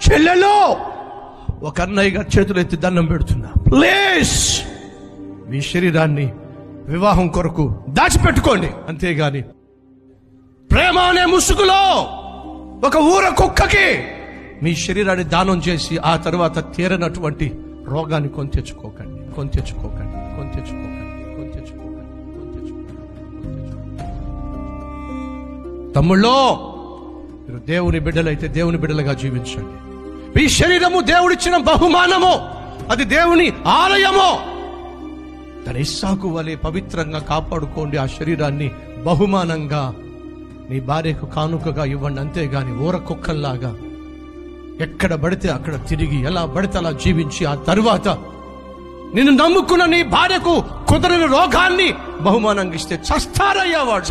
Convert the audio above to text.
చెల్లెలో ఒక అన్నయ్యగా చేతులు ఎత్తి దండం పెడుతున్నా, ప్లీజ్ మీ శరీరాన్ని వివాహం కొరకు దాచిపెట్టుకోండి. అంతేగాని ప్రేమ అనే ముసుగులో ఒక ఊర కుక్కకి మీ శరీరాన్ని దానం చేసి ఆ తర్వాత తీరనటువంటి రోగాన్ని కొని తెచ్చుకోకండి. తమ్ముళ్ళో, మీరు దేవుని బిడ్డలైతే దేవుని బిడ్డలుగా జీవించండి. మీ శరీరము దేవుడిచ్చిన బహుమానము, అది దేవుని ఆలయము. దాని ఇస్సాకు వలె పవిత్రంగా కాపాడుకోండి. ఆ శరీరాన్ని బహుమానంగా నీ భార్యకు కానుకగా ఇవ్వండి. అంతేగాని ఊర కుక్కల్లాగా ఎక్కడ పడితే అక్కడ తిరిగి ఎలా పడితే అలా జీవించి ఆ తరువాత నిన్ను నమ్ముకున్న నీ భార్యకు కుదరని రోగాన్ని బహుమానంగా ఇస్తే చస్తారయ్యేవాడు.